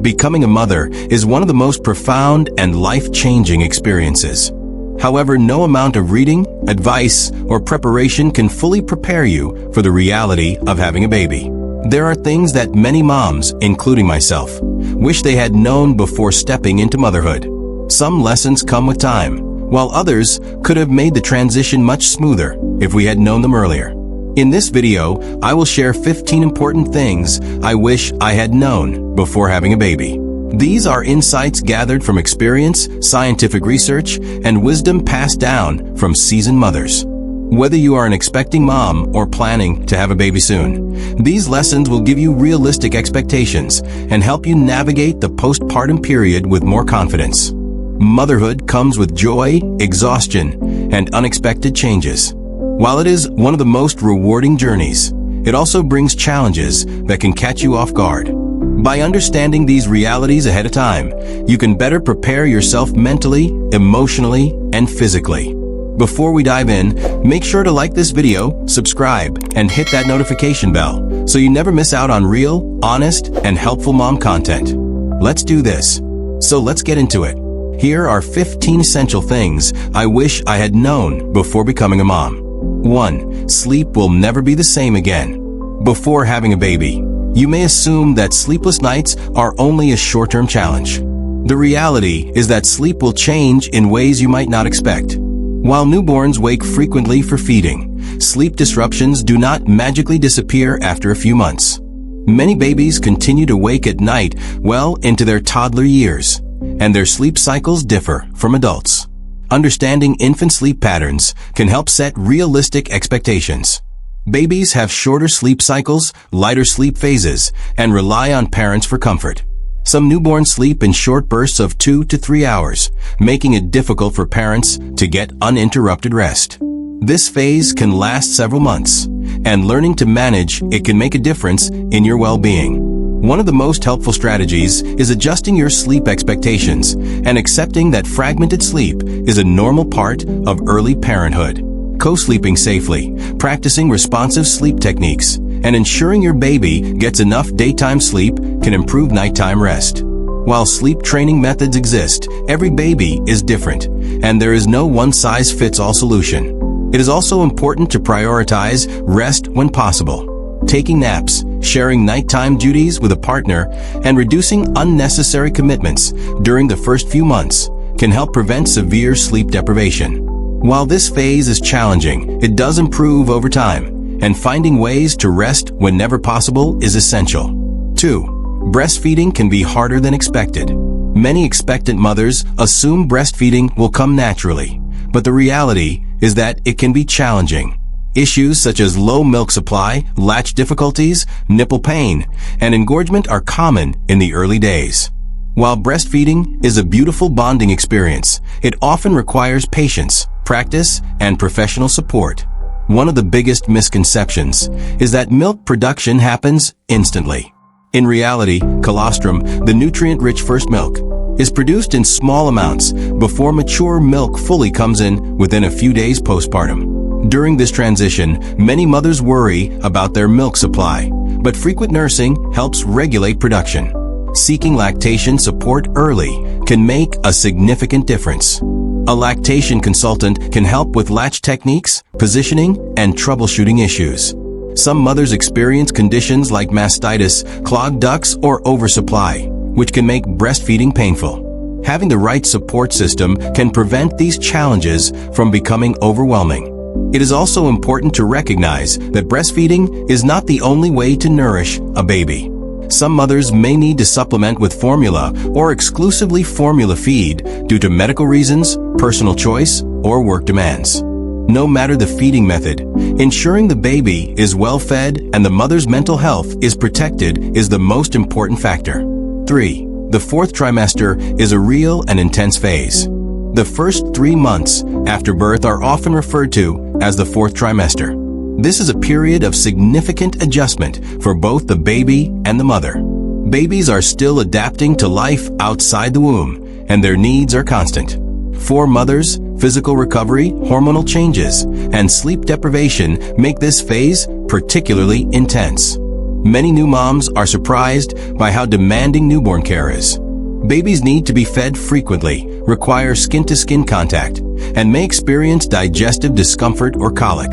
Becoming a mother is one of the most profound and life-changing experiences. However, no amount of reading, advice, or preparation can fully prepare you for the reality of having a baby. There are things that many moms, including myself, wish they had known before stepping into motherhood. Some lessons come with time, while others could have made the transition much smoother if we had known them earlier. In this video, I will share 15 important things I wish I had known before having a baby. These are insights gathered from experience, scientific research, and wisdom passed down from seasoned mothers. Whether you are an expecting mom or planning to have a baby soon, these lessons will give you realistic expectations and help you navigate the postpartum period with more confidence. Motherhood comes with joy, exhaustion, and unexpected changes. While it is one of the most rewarding journeys, it also brings challenges that can catch you off guard. By understanding these realities ahead of time, you can better prepare yourself mentally, emotionally, and physically. Before we dive in, make sure to like this video, subscribe, and hit that notification bell so you never miss out on real, honest, and helpful mom content. Let's do this. So let's get into it. Here are 15 essential things I wish I had known before becoming a mom. 1. Sleep will never be the same again. Before having a baby, you may assume that sleepless nights are only a short-term challenge. The reality is that sleep will change in ways you might not expect. While newborns wake frequently for feeding, sleep disruptions do not magically disappear after a few months. Many babies continue to wake at night well into their toddler years, and their sleep cycles differ from adults. Understanding infant sleep patterns can help set realistic expectations. Babies have shorter sleep cycles, lighter sleep phases, and rely on parents for comfort. Some newborns sleep in short bursts of 2 to 3 hours, making it difficult for parents to get uninterrupted rest. This phase can last several months, and learning to manage it can make a difference in your well-being. One of the most helpful strategies is adjusting your sleep expectations and accepting that fragmented sleep is a normal part of early parenthood. Co-sleeping safely, practicing responsive sleep techniques, and ensuring your baby gets enough daytime sleep can improve nighttime rest. While sleep training methods exist, every baby is different, and there is no one-size-fits-all solution. It is also important to prioritize rest when possible. Taking naps, sharing nighttime duties with a partner, and reducing unnecessary commitments during the first few months can help prevent severe sleep deprivation. While this phase is challenging, it does improve over time, and finding ways to rest whenever possible is essential. 2. Breastfeeding can be harder than expected. Many expectant mothers assume breastfeeding will come naturally, but the reality is that it can be challenging. Issues such as low milk supply, latch difficulties, nipple pain, and engorgement are common in the early days. While breastfeeding is a beautiful bonding experience, it often requires patience, practice, and professional support. One of the biggest misconceptions is that milk production happens instantly. In reality, colostrum, the nutrient-rich first milk, is produced in small amounts before mature milk fully comes in within a few days postpartum. During this transition, many mothers worry about their milk supply, but frequent nursing helps regulate production. Seeking lactation support early can make a significant difference. A lactation consultant can help with latch techniques, positioning, and troubleshooting issues. Some mothers experience conditions like mastitis, clogged ducts, or oversupply, which can make breastfeeding painful. Having the right support system can prevent these challenges from becoming overwhelming. It is also important to recognize that breastfeeding is not the only way to nourish a baby. Some mothers may need to supplement with formula or exclusively formula feed due to medical reasons, personal choice, or work demands. No matter the feeding method, ensuring the baby is well fed and the mother's mental health is protected is the most important factor. 3. The fourth trimester is a real and intense phase. The first 3 months after birth are often referred to as the fourth trimester. This is a period of significant adjustment for both the baby and the mother. Babies are still adapting to life outside the womb, and their needs are constant. For mothers, physical recovery, hormonal changes, and sleep deprivation make this phase particularly intense. Many new moms are surprised by how demanding newborn care is. Babies need to be fed frequently, require skin-to-skin contact, and may experience digestive discomfort or colic.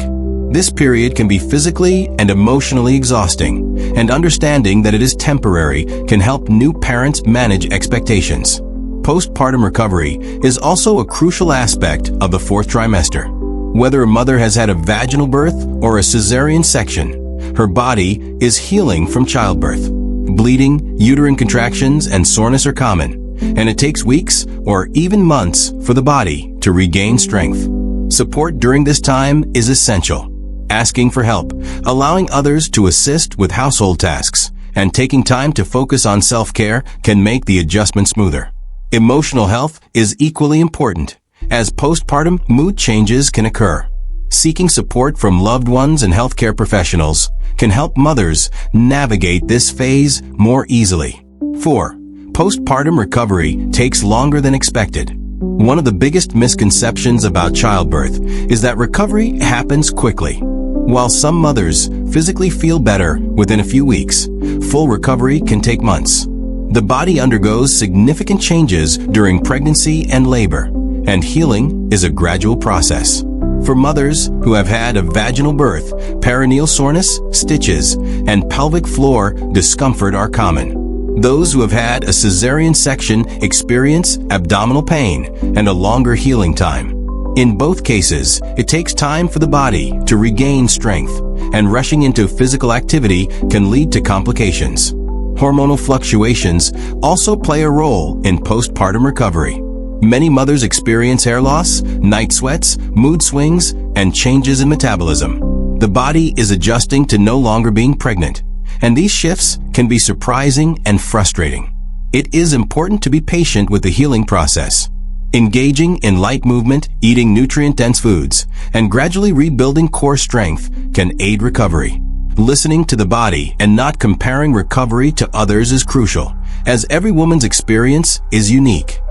This period can be physically and emotionally exhausting, and understanding that it is temporary can help new parents manage expectations. Postpartum recovery is also a crucial aspect of the fourth trimester. Whether a mother has had a vaginal birth or a cesarean section, her body is healing from childbirth. Bleeding, uterine contractions, and soreness are common, and it takes weeks or even months for the body to regain strength. Support during this time is essential. Asking for help, allowing others to assist with household tasks, and taking time to focus on self-care can make the adjustment smoother. Emotional health is equally important, as postpartum mood changes can occur. Seeking support from loved ones and healthcare professionals can help mothers navigate this phase more easily. 4. Postpartum recovery takes longer than expected. One of the biggest misconceptions about childbirth is that recovery happens quickly. While some mothers physically feel better within a few weeks, full recovery can take months. The body undergoes significant changes during pregnancy and labor, and healing is a gradual process. For mothers who have had a vaginal birth, perineal soreness, stitches, and pelvic floor discomfort are common. Those who have had a cesarean section experience abdominal pain and a longer healing time. In both cases, it takes time for the body to regain strength, and rushing into physical activity can lead to complications. Hormonal fluctuations also play a role in postpartum recovery. Many mothers experience hair loss, night sweats, mood swings, and changes in metabolism. The body is adjusting to no longer being pregnant, and these shifts can be surprising and frustrating. It is important to be patient with the healing process. Engaging in light movement, eating nutrient-dense foods, and gradually rebuilding core strength can aid recovery. Listening to the body and not comparing recovery to others is crucial, as every woman's experience is unique.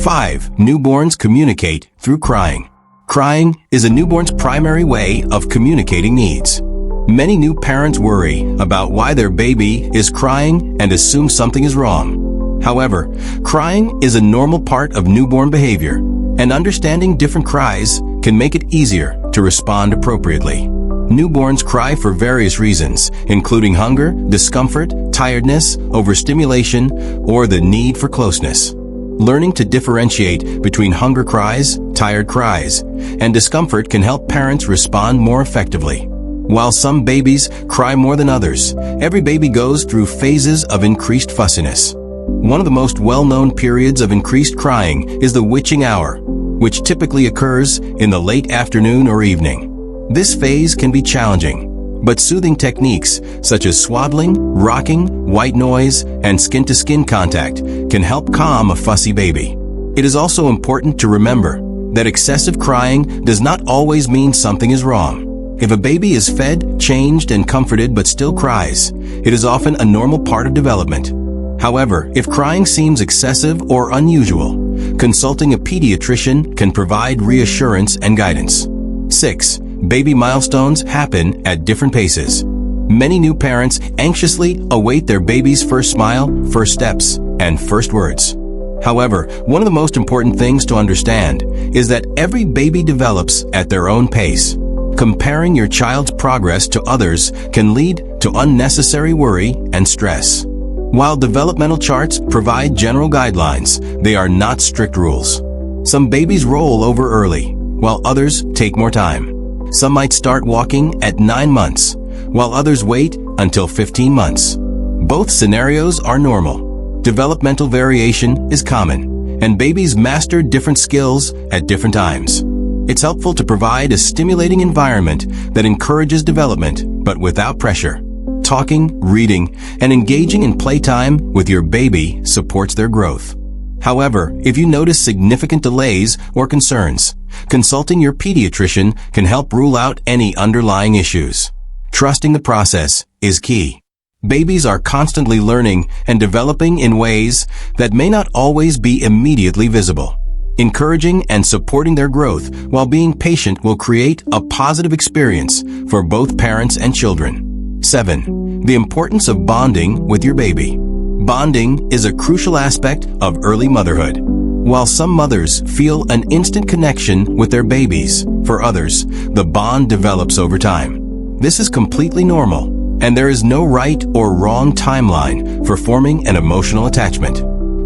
5. Newborns communicate through crying. Crying is a newborn's primary way of communicating needs. Many new parents worry about why their baby is crying and assume something is wrong. However, crying is a normal part of newborn behavior, and understanding different cries can make it easier to respond appropriately. Newborns cry for various reasons, including hunger, discomfort, tiredness, overstimulation, or the need for closeness. Learning to differentiate between hunger cries, tired cries, and discomfort can help parents respond more effectively. While some babies cry more than others, every baby goes through phases of increased fussiness. One of the most well-known periods of increased crying is the witching hour, which typically occurs in the late afternoon or evening. This phase can be challenging, but soothing techniques such as swaddling, rocking, white noise, and skin-to-skin contact can help calm a fussy baby. It is also important to remember that excessive crying does not always mean something is wrong. If a baby is fed, changed, and comforted but still cries, it is often a normal part of development. However, if crying seems excessive or unusual, consulting a pediatrician can provide reassurance and guidance. 6. Baby milestones happen at different paces. Many new parents anxiously await their baby's first smile, first steps, and first words. However, one of the most important things to understand is that every baby develops at their own pace. Comparing your child's progress to others can lead to unnecessary worry and stress. While developmental charts provide general guidelines, they are not strict rules. Some babies roll over early, while others take more time. Some might start walking at 9 months, while others wait until 15 months. Both scenarios are normal. Developmental variation is common, and babies master different skills at different times. It's helpful to provide a stimulating environment that encourages development, but without pressure. Talking, reading, and engaging in playtime with your baby supports their growth. However, if you notice significant delays or concerns, consulting your pediatrician can help rule out any underlying issues. Trusting the process is key. Babies are constantly learning and developing in ways that may not always be immediately visible. Encouraging and supporting their growth while being patient will create a positive experience for both parents and children. 7. The importance of bonding with your baby. Bonding is a crucial aspect of early motherhood. While some mothers feel an instant connection with their babies, for others, the bond develops over time. This is completely normal, and there is no right or wrong timeline for forming an emotional attachment.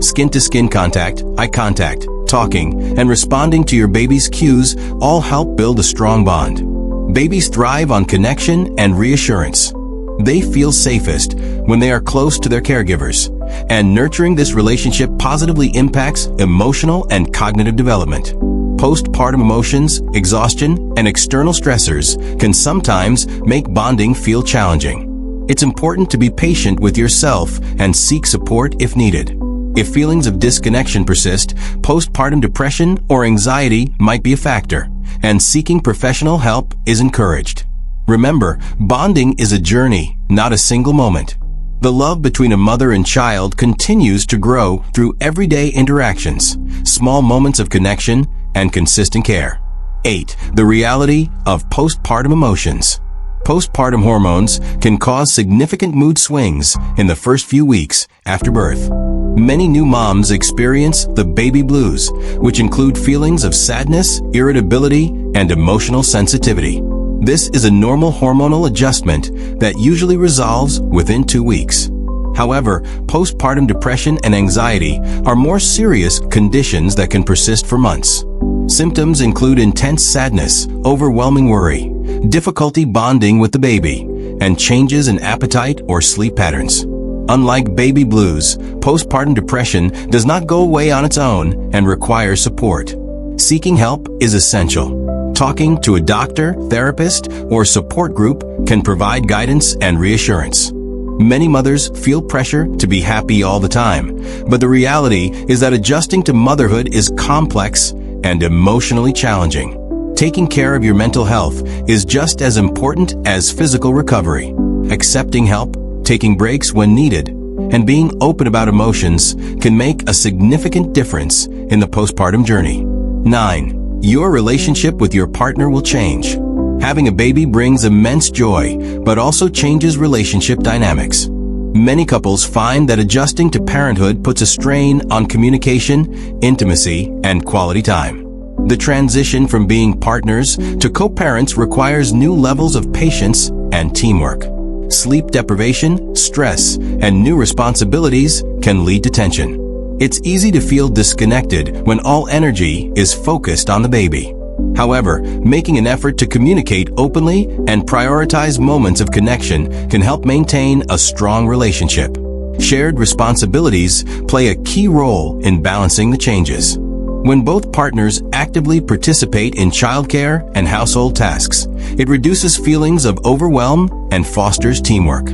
Skin-to-skin contact, eye contact, talking, and responding to your baby's cues all help build a strong bond. Babies thrive on connection and reassurance. They feel safest when they are close to their caregivers, and nurturing this relationship positively impacts emotional and cognitive development. Postpartum emotions, exhaustion, and external stressors can sometimes make bonding feel challenging. It's important to be patient with yourself and seek support if needed. If feelings of disconnection persist, postpartum depression or anxiety might be a factor, and seeking professional help is encouraged. Remember, bonding is a journey, not a single moment. The love between a mother and child continues to grow through everyday interactions, small moments of connection, and consistent care. 8. The reality of postpartum emotions. Postpartum hormones can cause significant mood swings in the first few weeks after birth. Many new moms experience the baby blues, which include feelings of sadness, irritability, and emotional sensitivity. This is a normal hormonal adjustment that usually resolves within 2 weeks. However, postpartum depression and anxiety are more serious conditions that can persist for months. Symptoms include intense sadness, overwhelming worry, difficulty bonding with the baby, and changes in appetite or sleep patterns. Unlike baby blues, postpartum depression does not go away on its own and requires support. Seeking help is essential. Talking to a doctor, therapist, or support group can provide guidance and reassurance. Many mothers feel pressure to be happy all the time, but the reality is that adjusting to motherhood is complex and emotionally challenging. Taking care of your mental health is just as important as physical recovery. Accepting help, taking breaks when needed, and being open about emotions can make a significant difference in the postpartum journey. 9. Your relationship with your partner will change. Having a baby brings immense joy, but also changes relationship dynamics. Many couples find that adjusting to parenthood puts a strain on communication, intimacy, and quality time. The transition from being partners to co-parents requires new levels of patience and teamwork. Sleep deprivation, stress, and new responsibilities can lead to tension. It's easy to feel disconnected when all energy is focused on the baby. However, making an effort to communicate openly and prioritize moments of connection can help maintain a strong relationship. Shared responsibilities play a key role in balancing the changes. When both partners actively participate in childcare and household tasks, it reduces feelings of overwhelm and fosters teamwork.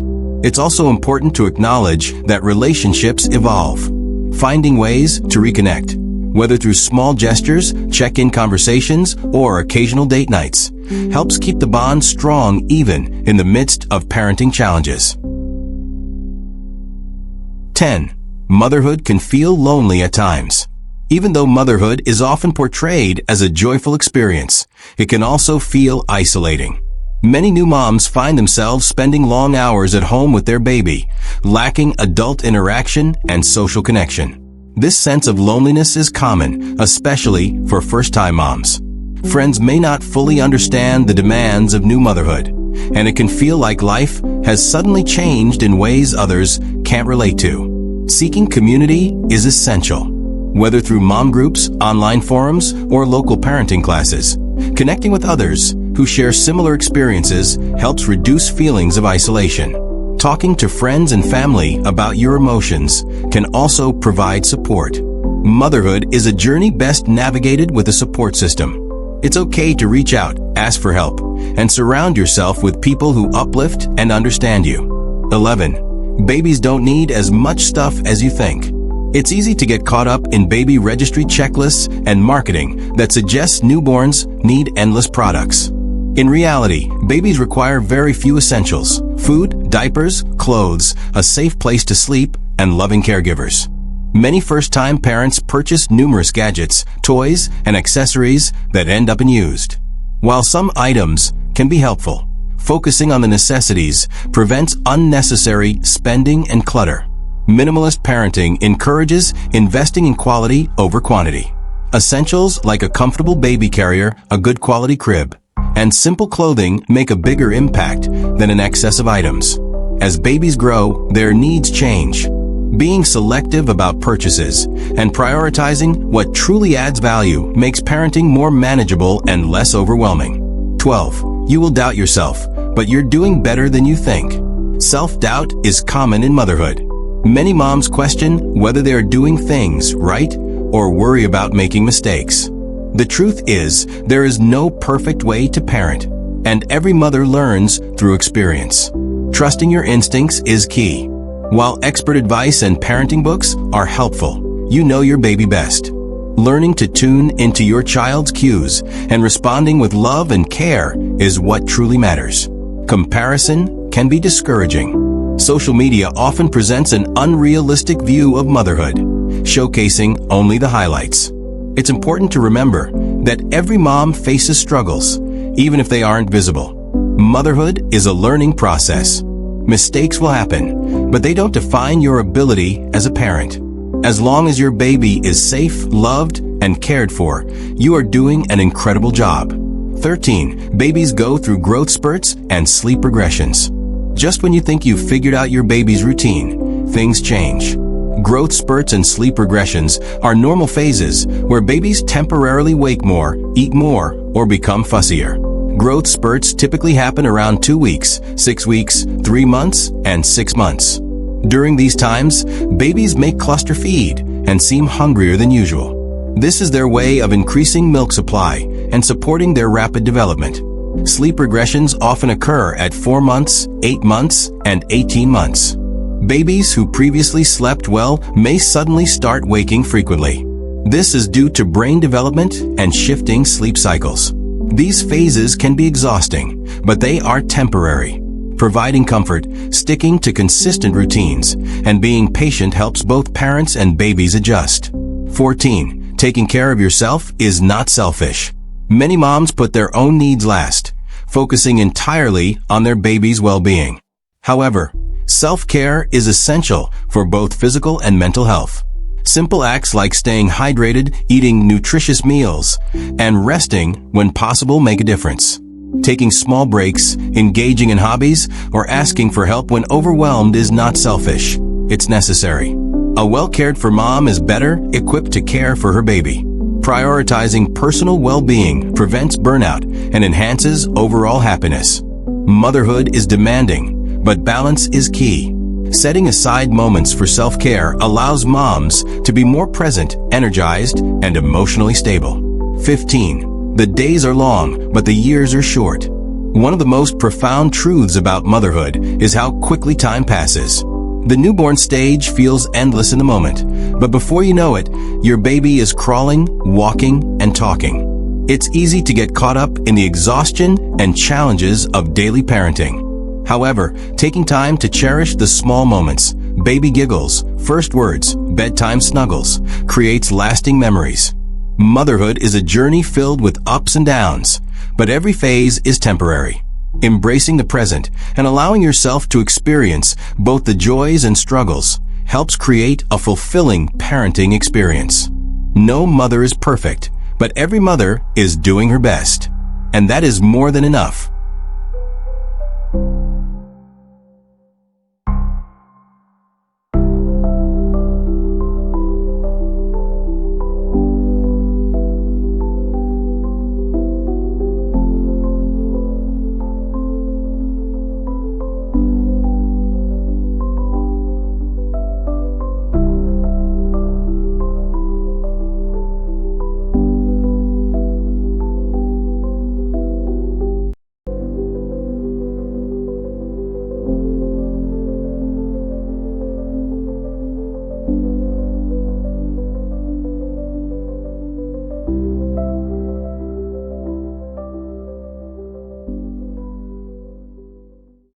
It's also important to acknowledge that relationships evolve. Finding ways to reconnect, whether through small gestures, check-in conversations, or occasional date nights, helps keep the bond strong even in the midst of parenting challenges. 10. Motherhood can feel lonely at times. Even though motherhood is often portrayed as a joyful experience, it can also feel isolating. Many new moms find themselves spending long hours at home with their baby, lacking adult interaction and social connection. This sense of loneliness is common, especially for first-time moms. Friends may not fully understand the demands of new motherhood, and it can feel like life has suddenly changed in ways others can't relate to. Seeking community is essential. Whether through mom groups, online forums, or local parenting classes, connecting with others who share similar experiences helps reduce feelings of isolation. Talking to friends and family about your emotions can also provide support. Motherhood is a journey best navigated with a support system. It's okay to reach out, ask for help, and surround yourself with people who uplift and understand you. 11. Babies don't need as much stuff as you think. It's easy to get caught up in baby registry checklists and marketing that suggests newborns need endless products. In reality, babies require very few essentials: food, diapers, clothes, a safe place to sleep, and loving caregivers. Many first-time parents purchase numerous gadgets, toys, and accessories that end up unused. While some items can be helpful, Focusing on the necessities prevents unnecessary spending and clutter. Minimalist parenting encourages investing in quality over quantity. Essentials like a comfortable baby carrier, a good quality crib, and simple clothing make a bigger impact than an excess of items. As babies grow, their needs change. Being selective about purchases and prioritizing what truly adds value makes parenting more manageable and less overwhelming. 12. You will doubt yourself, but you're doing better than you think. Self-doubt is common in motherhood. Many moms question whether they are doing things right or worry about making mistakes. The truth is, there is no perfect way to parent, and every mother learns through experience. Trusting your instincts is key. While expert advice and parenting books are helpful, you know your baby best. Learning to tune into your child's cues and responding with love and care is what truly matters. Comparison can be discouraging. Social media often presents an unrealistic view of motherhood, showcasing only the highlights. It's important to remember that every mom faces struggles, even if they aren't visible. Motherhood is a learning process. Mistakes will happen, but they don't define your ability as a parent. As long as your baby is safe, loved, and cared for, you are doing an incredible job. 13. Babies go through growth spurts and sleep regressions. Just when you think you've figured out your baby's routine, things change. Growth spurts and sleep regressions are normal phases where babies temporarily wake more, eat more, or become fussier. Growth spurts typically happen around 2 weeks, 6 weeks, 3 months, and 6 months. During these times, babies may cluster feed and seem hungrier than usual. This is their way of increasing milk supply and supporting their rapid development. Sleep regressions often occur at 4 months, 8 months, and 18 months. Babies who previously slept well may suddenly start waking frequently. This is due to brain development and shifting sleep cycles. These phases can be exhausting, but they are temporary. Providing comfort, sticking to consistent routines, and being patient helps both parents and babies adjust. 14. Taking care of yourself is not selfish. Many moms put their own needs last, focusing entirely on their baby's well-being. However, self-care is essential for both physical and mental health. Simple acts like staying hydrated, eating nutritious meals, and resting when possible make a difference. Taking small breaks, engaging in hobbies, or asking for help when overwhelmed is not selfish. It's necessary. A well-cared-for mom is better equipped to care for her baby. Prioritizing personal well-being prevents burnout and enhances overall happiness. Motherhood is demanding, but balance is key. Setting aside moments for self-care allows moms to be more present, energized, and emotionally stable. 15. The days are long, but the years are short. One of the most profound truths about motherhood is how quickly time passes. The newborn stage feels endless in the moment, but before you know it, your baby is crawling, walking, and talking. It's easy to get caught up in the exhaustion and challenges of daily parenting. However, taking time to cherish the small moments, baby giggles, first words, bedtime snuggles, creates lasting memories. Motherhood is a journey filled with ups and downs, but every phase is temporary. Embracing the present and allowing yourself to experience both the joys and struggles helps create a fulfilling parenting experience. No mother is perfect, but every mother is doing her best. And that is more than enough.